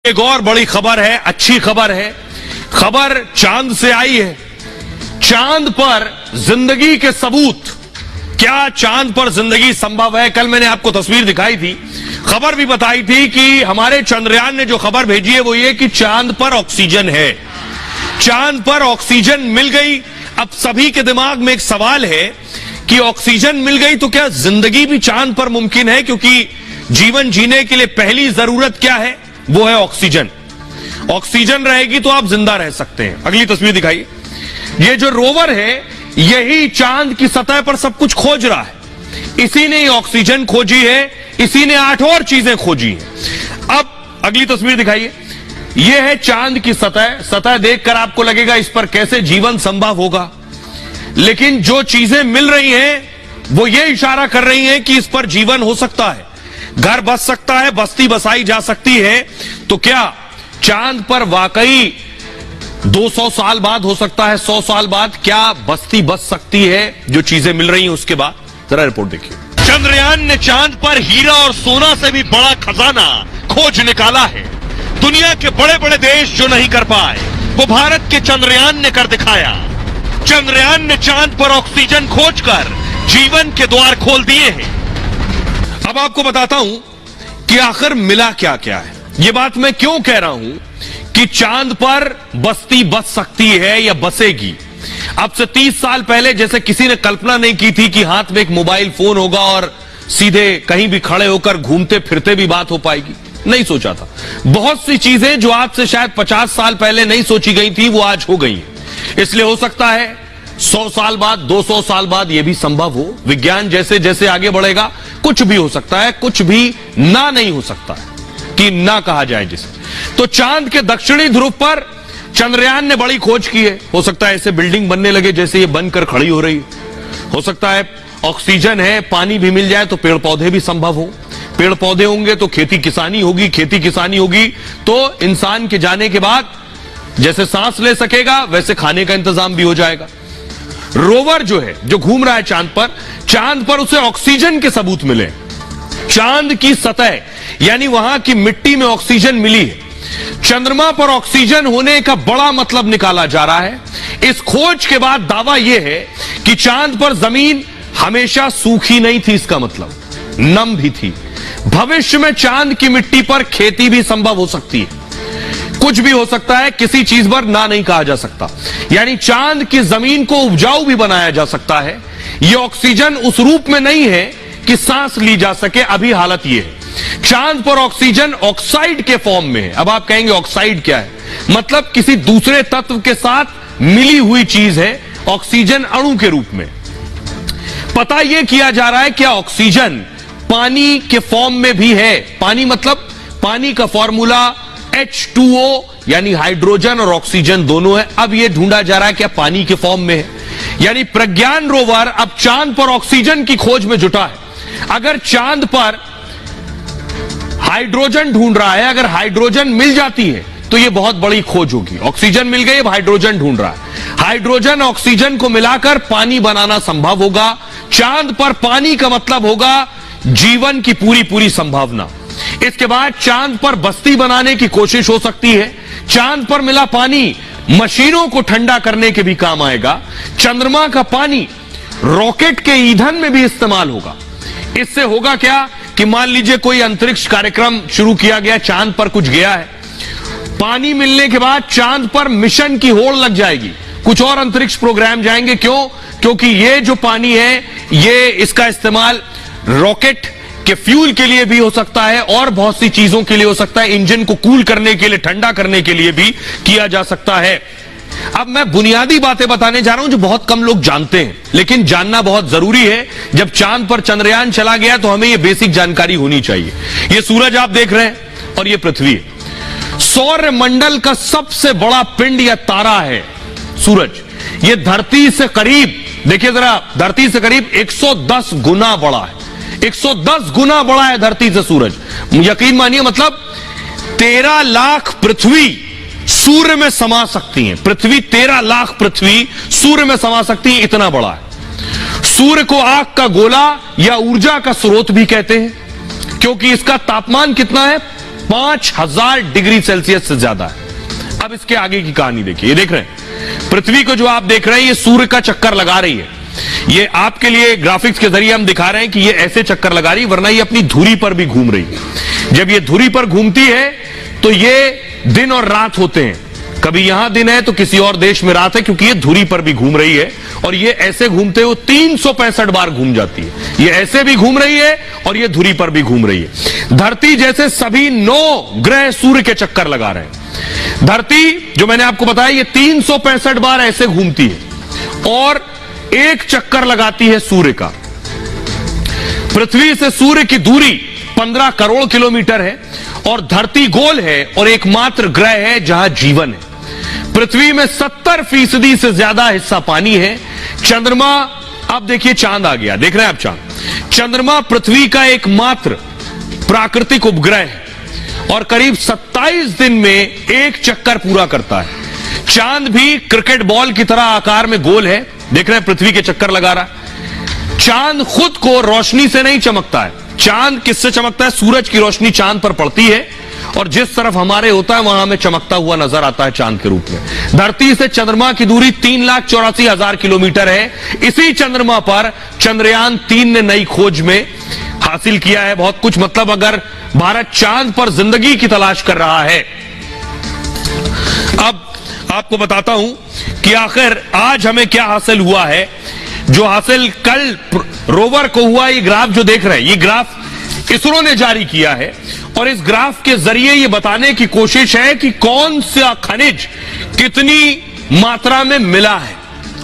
एक और बड़ी खबर है, अच्छी खबर है। खबर चांद से आई है। चांद पर जिंदगी के सबूत। क्या चांद पर जिंदगी संभव है? कल मैंने आपको तस्वीर दिखाई थी, खबर भी बताई थी कि हमारे चंद्रयान ने जो खबर भेजी है वो ये कि चांद पर ऑक्सीजन है। चांद पर ऑक्सीजन मिल गई। अब सभी के दिमाग में एक सवाल है कि ऑक्सीजन मिल गई तो क्या जिंदगी भी चांद पर मुमकिन है? क्योंकि जीवन जीने के लिए पहली जरूरत क्या है? वो है ऑक्सीजन। ऑक्सीजन रहेगी तो आप जिंदा रह सकते हैं। अगली तस्वीर दिखाइए। ये जो रोवर है यही चांद की सतह पर सब कुछ खोज रहा है। इसी ने ऑक्सीजन खोजी है, इसी ने 8 और चीजें खोजी हैं। अब अगली तस्वीर दिखाइए। यह है चांद की सतह। सतह देखकर आपको लगेगा इस पर कैसे जीवन संभव होगा, लेकिन जो चीजें मिल रही हैं वो ये इशारा कर रही हैं कि इस पर जीवन हो सकता है, घर बस सकता है, बस्ती बसाई जा सकती है। तो क्या चांद पर वाकई 200 साल बाद हो सकता है, 100 साल बाद क्या बस्ती बस सकती है? जो चीजें मिल रही हैं उसके बाद जरा रिपोर्ट देखिए। चंद्रयान ने चांद पर हीरा और सोना से भी बड़ा खजाना खोज निकाला है। दुनिया के बड़े बड़े देश जो नहीं कर पाए वो भारत के चंद्रयान ने कर दिखाया। चंद्रयान ने चांद पर ऑक्सीजन खोजकर जीवन के द्वार खोल दिए हैं। अब आपको बताता हूं कि आखिर मिला क्या क्या है। यह बात मैं क्यों कह रहा हूं कि चांद पर बस्ती बस सकती है या बसेगी। अब से 30 साल पहले जैसे किसी ने कल्पना नहीं की थी कि हाथ में एक मोबाइल फोन होगा और सीधे कहीं भी खड़े होकर घूमते फिरते भी बात हो पाएगी, नहीं सोचा था। बहुत सी चीजें जो आज से शायद 50 साल पहले नहीं सोची गई थी वो आज हो गई हैं। इसलिए हो सकता है 100 साल बाद, 200 साल बाद यह भी संभव हो। विज्ञान जैसे जैसे आगे बढ़ेगा कुछ भी हो सकता है, कुछ भी ना नहीं हो सकता है कि ना कहा जाए जिसे। तो चांद के दक्षिणी ध्रुव पर चंद्रयान ने बड़ी खोज की है। हो सकता है ऐसे बिल्डिंग बनने लगे जैसे ये बनकर खड़ी हो रही है। हो सकता है ऑक्सीजन है, पानी भी मिल जाए तो पेड़ पौधे भी संभव हो। पेड़ पौधे होंगे तो खेती किसानी होगी, खेती किसानी होगी तो इंसान के जाने के बाद जैसे सांस ले सकेगा वैसे खाने का इंतजाम भी हो जाएगा। रोवर जो है, जो घूम रहा है चांद पर उसे ऑक्सीजन के सबूत मिले। चांद की सतह यानी वहां की मिट्टी में ऑक्सीजन मिली है। चंद्रमा पर ऑक्सीजन होने का बड़ा मतलब निकाला जा रहा है। इस खोज के बाद दावा यह है कि चांद पर जमीन हमेशा सूखी नहीं थी, इसका मतलब नम भी थी। भविष्य में चांद की मिट्टी पर खेती भी संभव हो सकती है। कुछ भी हो सकता है, किसी चीज पर ना नहीं कहा जा सकता। यानी चांद की जमीन को उपजाऊ भी बनाया जा सकता है। यह ऑक्सीजन उस रूप में नहीं है कि सांस ली जा सके, अभी हालत यह है। चांद पर ऑक्सीजन ऑक्साइड के फॉर्म में है। अब आप कहेंगे ऑक्साइड क्या है? मतलब किसी दूसरे तत्व के साथ मिली हुई चीज है, ऑक्सीजन अणु के रूप में। पता यह किया जा रहा है क्या ऑक्सीजन पानी के फॉर्म में भी है। पानी मतलब पानी का फॉर्मूला H2O यानी हाइड्रोजन और ऑक्सीजन दोनों है। अब यह ढूंढा जा रहा है क्या पानी के फॉर्म में है। यानी प्रज्ञान रोवर अब चांद पर ऑक्सीजन की खोज में जुटा है। अगर चांद पर हाइड्रोजन ढूंढ रहा है, अगर हाइड्रोजन मिल जाती है तो यह बहुत बड़ी खोज होगी। ऑक्सीजन मिल गई, अब हाइड्रोजन ढूंढ रहा है। हाइड्रोजन ऑक्सीजन को मिलाकर पानी बनाना संभव होगा। चांद पर पानी का मतलब होगा जीवन की पूरी पूरी संभावना। इसके बाद चांद पर बस्ती बनाने की कोशिश हो सकती है। चांद पर मिला पानी मशीनों को ठंडा करने के भी काम आएगा। चंद्रमा का पानी रॉकेट के ईंधन में भी इस्तेमाल होगा। इससे होगा क्या कि मान लीजिए कोई अंतरिक्ष कार्यक्रम शुरू किया गया, चांद पर कुछ गया है, पानी मिलने के बाद चांद पर मिशन की होड़ लग जाएगी, कुछ और अंतरिक्ष प्रोग्राम जाएंगे। क्यों? क्योंकि ये जो पानी है ये इसका इस्तेमाल रॉकेट के फ्यूल के लिए भी हो सकता है और बहुत सी चीजों के लिए हो सकता है। इंजन को कूल करने के लिए, ठंडा करने के लिए भी किया जा सकता है। अब मैं बुनियादी बातें बताने जा रहा हूं जो बहुत कम लोग जानते हैं, लेकिन जानना बहुत जरूरी है। जब चांद पर चंद्रयान चला गया तो हमें यह बेसिक जानकारी होनी चाहिए। यह सूरज आप देख रहे हैं और यह पृथ्वी है। सौर मंडल का सबसे बड़ा पिंड या तारा है सूरज। यह धरती से करीब, देखिए जरा, धरती से करीब 110 गुना बड़ा है। 110 गुना बड़ा है धरती से सूरज। यकीन मानिए, मतलब 13 लाख पृथ्वी सूर्य में समा सकती हैं। पृथ्वी 13 लाख पृथ्वी सूर्य में समा सकती है, इतना बड़ा है। सूर्य को आग का गोला या ऊर्जा का स्रोत भी कहते हैं, क्योंकि इसका तापमान कितना है? 5000 डिग्री सेल्सियस से ज्यादा है। अब इसके आगे की कहानी देखिए। ये देख रहे हैं पृथ्वी को, जो आप देख रहे हैं ये सूर्य का चक्कर लगा रही है। ये आपके लिए ग्राफिक्स के जरिए हम दिखा रहे हैं कि ये ऐसे चक्कर लगा रही है, वरना ये अपनी धुरी पर भी घूम रही है। जब ये धुरी पर घूमती है तो ये दिन और रात होते हैं। कभी यहां दिन है तो किसी और देश में रात है, क्योंकि ये धुरी पर भी घूम रही है। और ये ऐसे घूमते हुए 365 बार घूम जाती है। ये ऐसे भी घूम रही है और ये धुरी पर भी घूम रही है। धरती जैसे सभी 9 ग्रह सूर्य के चक्कर लगा रहे हैं। धरती, जो मैंने आपको बताया, ये 365 बार ऐसे घूमती है और एक चक्कर लगाती है सूर्य का। पृथ्वी से सूर्य की दूरी 15 करोड़ किलोमीटर है और धरती गोल है और एकमात्र ग्रह है जहां जीवन है। पृथ्वी में 70% से ज्यादा हिस्सा पानी है। चंद्रमा, अब देखिए चांद आ गया, देख रहे हैं आप चांद। चंद्रमा पृथ्वी का एकमात्र प्राकृतिक उपग्रह है और करीब 27 दिन में एक चक्कर पूरा करता है। चांद भी क्रिकेट बॉल की तरह आकार में गोल है, देख रहे हैं पृथ्वी के चक्कर लगा रहा है। चांद खुद को रोशनी से नहीं चमकता है। चांद किससे चमकता है? सूरज की रोशनी चांद पर पड़ती है और जिस तरफ हमारे होता है वहां हमें चमकता हुआ नजर आता है चांद के रूप में। धरती से चंद्रमा की दूरी 3,84,000 किलोमीटर है। इसी चंद्रमा पर चंद्रयान 3 ने नई खोज में हासिल किया है बहुत कुछ। मतलब अगर भारत चांद पर जिंदगी की तलाश कर रहा है। अब आपको बताता हूं कि आखिर आज हमें क्या हासिल हुआ है। जो हासिल कल रोवर को हुआ, ये ग्राफ जो देख रहे हैं, ये ग्राफ इसरो ने जारी किया है और इस ग्राफ के जरिए ये बताने की कोशिश है कि कौन सा खनिज कितनी मात्रा में मिला है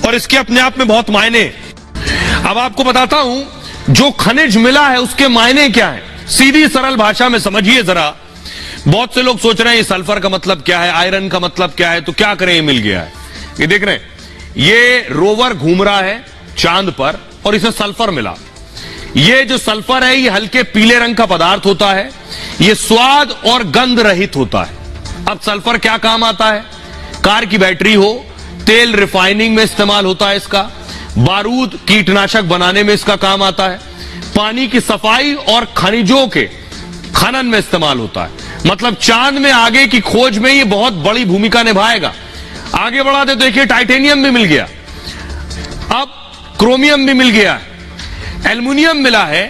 और इसके अपने आप में बहुत मायने। अब आपको बताता हूं जो खनिज मिला है उसके मायने क्या है। सीधी सरल भाषा में समझिए जरा। बहुत से लोग सोच रहे हैं ये सल्फर का मतलब क्या है, आयरन का मतलब क्या है, तो क्या करें ये मिल गया है। ये देख रहे हैं, ये रोवर घूम रहा है चांद पर और इसे सल्फर मिला। ये जो सल्फर है ये हल्के पीले रंग का पदार्थ होता है। ये स्वाद और गंध रहित होता है। अब सल्फर क्या काम आता है? कार की बैटरी हो, तेल रिफाइनिंग में इस्तेमाल होता है इसका, बारूद कीटनाशक बनाने में इसका काम आता है, पानी की सफाई और खनिजों के खनन में इस्तेमाल होता है। मतलब चांद में आगे की खोज में ये बहुत बड़ी भूमिका निभाएगा। आगे बढ़ा दे तो देखिए टाइटेनियम भी मिल गया, अब क्रोमियम भी मिल गया, एल्युमिनियम मिला है।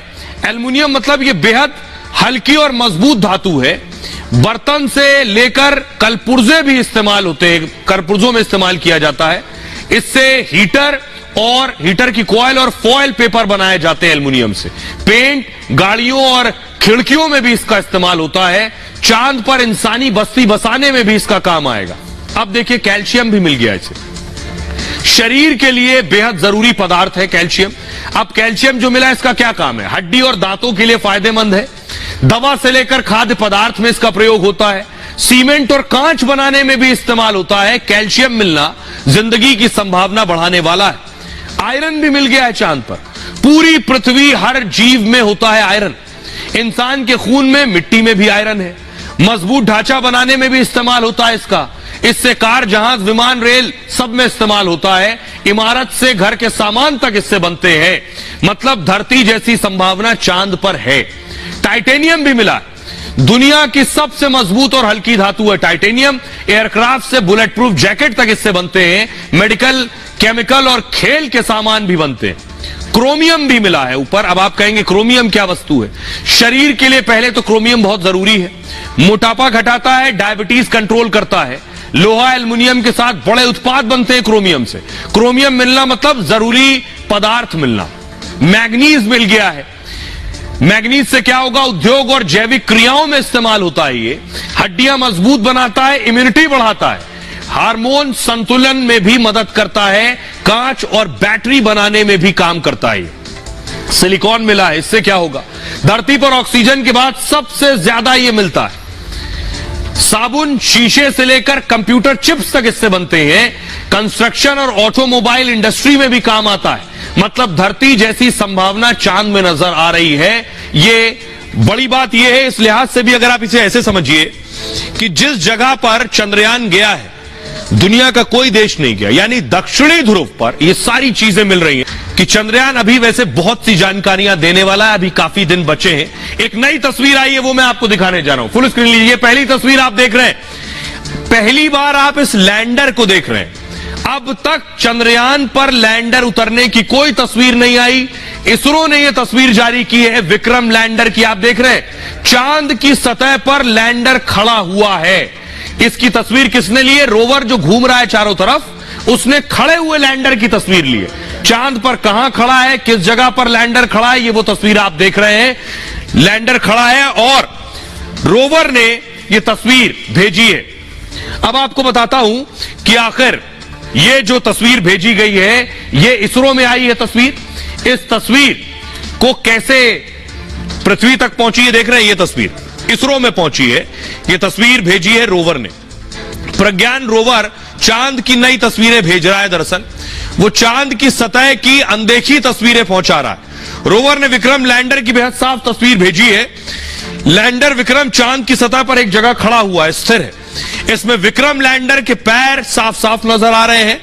एल्युमिनियम मतलब ये बेहद हल्की और मजबूत धातु है। बर्तन से लेकर कलपुर्जे भी इस्तेमाल होते हैं, कलपुर्जों में इस्तेमाल किया जाता है। इससे हीटर और हीटर की कॉइल और फॉयल पेपर बनाए जाते हैं एल्युमिनियम से। पेंट, गाड़ियों और खिड़कियों में भी इसका इस्तेमाल होता है। चांद पर इंसानी बस्ती बसाने में भी इसका काम आएगा। अब देखिए कैल्शियम भी मिल गया इसे। शरीर के लिए बेहद जरूरी पदार्थ है कैल्शियम। अब कैल्शियम जो मिला इसका क्या काम है? हड्डी और दांतों के लिए फायदेमंद है। दवा से लेकर खाद्य पदार्थ में इसका प्रयोग होता है। सीमेंट और कांच बनाने में भी इस्तेमाल होता है। कैल्शियम मिलना जिंदगी की संभावना बढ़ाने वाला है। आयरन भी मिल गया है चांद पर। पूरी पृथ्वी हर जीव में होता है आयरन। इंसान के खून में, मिट्टी में भी आयरन है। मजबूत ढांचा बनाने में भी इस्तेमाल होता है इसका। इससे कार, जहाज, विमान, रेल सब में इस्तेमाल होता है। इमारत से घर के सामान तक इससे बनते हैं। मतलब धरती जैसी संभावना चांद पर है। टाइटेनियम भी मिला। दुनिया की सबसे मजबूत और हल्की धातु है टाइटेनियम। एयरक्राफ्ट से बुलेट प्रूफ जैकेट तक इससे बनते हैं। मेडिकल, केमिकल और खेल के सामान भी बनते हैं। क्रोमियम भी मिला है ऊपर। अब आप कहेंगे क्रोमियम क्या वस्तु है? शरीर के लिए पहले तो क्रोमियम बहुत जरूरी है। मोटापा घटाता है, डायबिटीज कंट्रोल करता है। लोहा, एल्युमिनियम के साथ बड़े उत्पाद बनते हैं क्रोमियम से। क्रोमियम मिलना मतलब जरूरी पदार्थ मिलना। मैग्नीज मिल गया है। मैग्नीज से क्या होगा? उद्योग और जैविक क्रियाओं में इस्तेमाल होता है। ये हड्डियां मजबूत बनाता है, इम्यूनिटी बढ़ाता है, हार्मोन संतुलन में भी मदद करता है, कांच और बैटरी बनाने में भी काम करता है। सिलिकॉन मिला है। इससे क्या होगा? धरती पर ऑक्सीजन के बाद सबसे ज्यादा ये मिलता है। साबुन, शीशे से लेकर कंप्यूटर चिप्स तक इससे बनते हैं। कंस्ट्रक्शन और ऑटोमोबाइल इंडस्ट्री में भी काम आता है। मतलब धरती जैसी संभावना चांद में नजर आ रही है। ये बड़ी बात यह है, इस लिहाज से भी अगर आप इसे ऐसे समझिए कि जिस जगह पर चंद्रयान गया है दुनिया का कोई देश नहीं गया, यानी दक्षिणी ध्रुव पर ये सारी चीजें मिल रही हैं। कि चंद्रयान अभी वैसे बहुत सी जानकारियां देने वाला है, अभी काफी दिन बचे हैं। एक नई तस्वीर आई है, वो मैं आपको दिखाने जा रहा हूं। फुल स्क्रीन लीजिए। पहली तस्वीर आप देख रहे हैं, पहली बार आप इस लैंडर को देख रहे हैं। अब तक चंद्रयान पर लैंडर उतरने की कोई तस्वीर नहीं आई। इसरो ने यह तस्वीर जारी की है विक्रम लैंडर की। आप देख रहे हैं चांद की सतह पर लैंडर खड़ा हुआ है। इसकी तस्वीर किसने ली है? रोवर जो घूम रहा है चारों तरफ, उसने खड़े हुए लैंडर की तस्वीर ली है। चांद पर कहां खड़ा है, किस जगह पर लैंडर खड़ा है, ये वो तस्वीर आप देख रहे हैं। लैंडर खड़ा है और रोवर ने ये तस्वीर भेजी है। अब आपको बताता हूं कि आखिर ये जो तस्वीर भेजी गई है, ये इसरो में आई है तस्वीर। इस तस्वीर को कैसे पृथ्वी तक पहुंची है, देख रहे हैं ये तस्वीर इसरो में पहुंची है। ये तस्वीर भेजी है रोवर ने। प्रज्ञान रोवर चांद की नई तस्वीरें भेज रहा है। दरअसल वो चांद की सतह की अनदेखी तस्वीरें पहुंचा रहा है। रोवर ने विक्रम लैंडर की बेहद साफ तस्वीर भेजी है। लैंडर विक्रम चांद की सतह पर एक जगह खड़ा हुआ है, स्थिर है। इसमें विक्रम लैंडर के पैर साफ साफ नजर आ रहे हैं।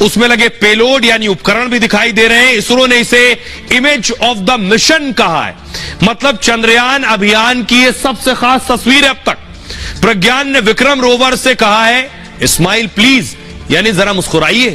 उसमें लगे पेलोड यानी उपकरण भी दिखाई दे रहे हैं। इसरो ने इसे इमेज ऑफ द मिशन कहा है, मतलब चंद्रयान अभियान की यह सबसे खास तस्वीर है अब तक। प्रज्ञान ने विक्रम रोवर से कहा है स्माइल प्लीज, यानी जरा मुस्कुराइए।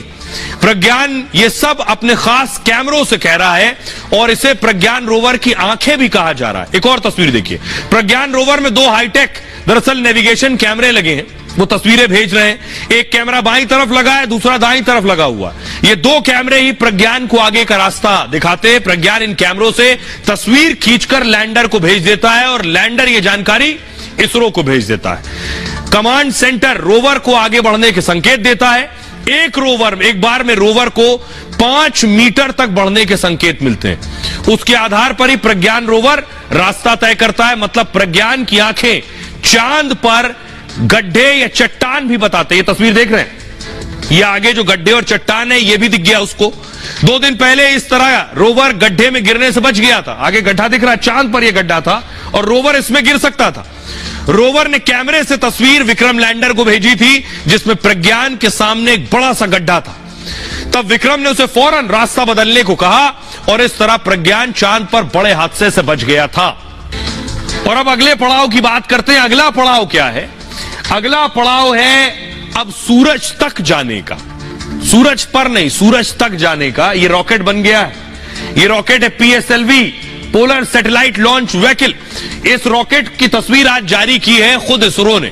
प्रज्ञान ये सब अपने खास कैमरों से कह रहा है और इसे प्रज्ञान रोवर की आंखें भी कहा जा रहा है। एक और तस्वीर देखिए, प्रज्ञान रोवर में दो हाईटेक दरअसल नेविगेशन कैमरे लगे हैं। वो तस्वीरें भेज रहे हैं। एक कैमरा बाईं तरफ लगा है, दूसरा दाईं तरफ लगा हुआ। ये दो कैमरे ही प्रज्ञान को आगे का रास्ता दिखाते हैं। प्रज्ञान इन कैमरों से तस्वीर खींचकर लैंडर को भेज देता है और लैंडर ये जानकारी इसरो को भेज देता है। कमांड सेंटर रोवर को आगे बढ़ने के संकेत देता है। एक बार में रोवर को 5 मीटर तक बढ़ने के संकेत मिलते हैं। उसके आधार पर ही प्रज्ञान रोवर रास्ता तय करता है। मतलब प्रज्ञान की आंखें चांद पर गड्ढे या चट्टान भी बताते हैं। ये तस्वीर देख रहे हैं, ये आगे जो गड्ढे और चट्टान है ये भी दिख गया उसको। 2 दिन पहले इस तरह रोवर गड्ढे में गिरने से बच गया था। आगे गड्ढा दिख रहा है, चांद पर यह गड्ढा था और रोवर इसमें गिर सकता था। रोवर ने कैमरे से तस्वीर विक्रम लैंडर को भेजी थी जिसमें प्रज्ञान के सामने एक बड़ा सा गड्ढा था। तब विक्रम ने उसे फौरन रास्ता बदलने को कहा और इस तरह प्रज्ञान चांद पर बड़े हादसे से बच गया था। और अब अगले पड़ाव की बात करते हैं। अगला पड़ाव क्या है? अगला पड़ाव है अब सूरज तक जाने का। सूरज पर नहीं, सूरज तक जाने का। यह रॉकेट बन गया है। यह रॉकेट है PSLV, polar satellite launch vehicle. इस रॉकेट की तस्वीर आज जारी की है खुद इसरो ने।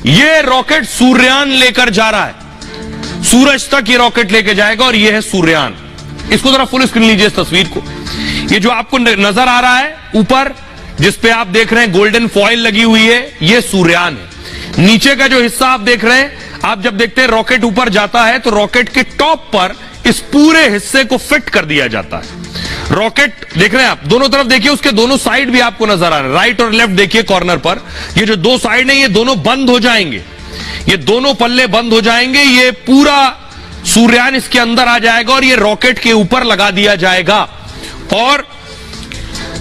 यह रॉकेट सूर्यान लेकर जा रहा है। सूरज तक ये रॉकेट लेकर जाएगा और यह है सूर्यान। इसको जरा फुल स्क्रीन लीजिए इस तस्वीर को। ये जो आपको नजर आ रहा है ऊपर, जिसपे आप देख रहे हैं गोल्डन फॉइल लगी हुई है, यह सूर्यान है। नीचे का जो हिस्सा आप देख रहे हैं, आप जब देखते हैं रॉकेट ऊपर जाता है तो रॉकेट के टॉप पर इस पूरे हिस्से को फिट कर दिया जाता है। रॉकेट देख रहे हैं आप, दोनों तरफ देखिए, उसके दोनों साइड भी आपको नजर आ रहे हैं। राइट और लेफ्ट देखिए कॉर्नर पर, ये जो दो साइड है ये दोनों बंद हो जाएंगे। ये दोनों पल्ले बंद हो जाएंगे। ये पूरा सूर्यान इसके अंदर आ जाएगा और ये रॉकेट के ऊपर लगा दिया जाएगा। और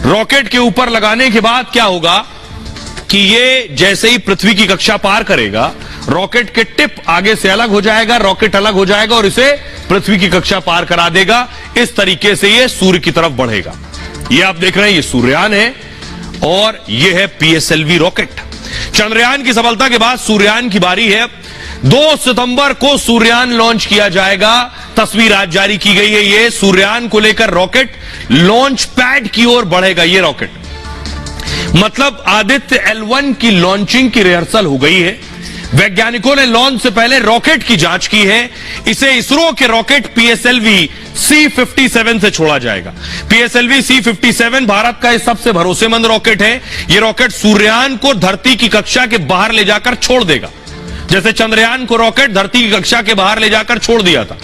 रॉकेट के ऊपर लगाने के बाद क्या होगा कि ये जैसे ही पृथ्वी की कक्षा पार करेगा, रॉकेट के टिप आगे से अलग हो जाएगा, रॉकेट अलग हो जाएगा और इसे पृथ्वी की कक्षा पार करा देगा। इस तरीके से ये सूर्य की तरफ बढ़ेगा। ये आप देख रहे हैं, ये सूर्यान है और ये है PSLV रॉकेट। चंद्रयान की सफलता के बाद सूर्यान की बारी है। 2 सितंबर को सूर्यान लॉन्च किया जाएगा। तस्वीर आज जारी की गई है। ये सूर्यान को लेकर रॉकेट लॉन्च पैड की ओर बढ़ेगा। ये रॉकेट मतलब आदित्य L1 की लॉन्चिंग की रिहर्सल हो गई है। वैज्ञानिकों ने लॉन्च से पहले रॉकेट की जांच की है। इसे इसरो के रॉकेट PSLV C-57 से छोड़ा जाएगा। PSLV C-57 भारत का सबसे भरोसेमंद रॉकेट है। यह रॉकेट सूर्यान को धरती की कक्षा के बाहर ले जाकर छोड़ देगा। जैसे चंद्रयान को रॉकेट धरती की कक्षा के बाहर ले जाकर छोड़ दिया था,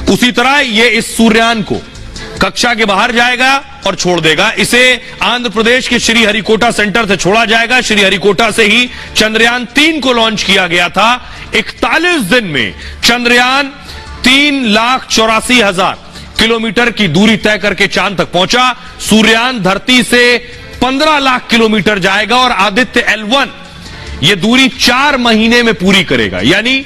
उसी तरह यह इस सूर्यान को कक्षा के बाहर जाएगा और छोड़ देगा। इसे आंध्र प्रदेश के श्रीहरिकोटा सेंटर से छोड़ा जाएगा। श्रीहरिकोटा से ही चंद्रयान 3 को लॉन्च किया गया था। 41 दिन में चंद्रयान 3,84,000 किलोमीटर की दूरी तय करके चांद तक पहुंचा। सूर्यान धरती से 15 लाख किलोमीटर जाएगा और आदित्य L1 यह दूरी 4 महीने में पूरी करेगा। यानी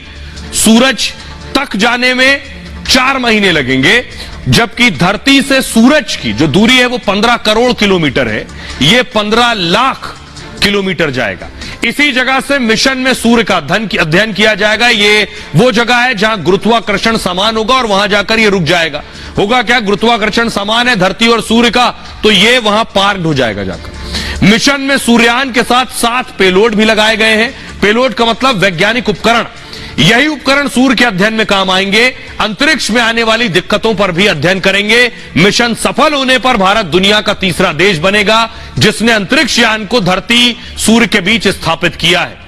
सूरज तक जाने में 4 महीने लगेंगे जबकि धरती से सूरज की जो दूरी है वो 15 करोड़ किलोमीटर है, ये 15 लाख किलोमीटर जाएगा। इसी जगह से मिशन में सूर्य का अध्ययन किया जाएगा। ये वो जगह है जहां गुरुत्वाकर्षण समान होगा और वहां जाकर ये रुक जाएगा। होगा क्या, गुरुत्वाकर्षण समान है धरती और सूर्य का, तो ये वहां पार्क्ड हो जाएगा जाकर। मिशन में सूर्ययान के साथ 7 पेलोड भी लगाए गए हैं। पेलोड का मतलब वैज्ञानिक उपकरण। यही उपकरण सूर्य के अध्ययन में काम आएंगे। अंतरिक्ष में आने वाली दिक्कतों पर भी अध्ययन करेंगे। मिशन सफल होने पर भारत दुनिया का तीसरा देश बनेगा जिसने अंतरिक्ष यान को धरती सूर्य के बीच स्थापित किया है।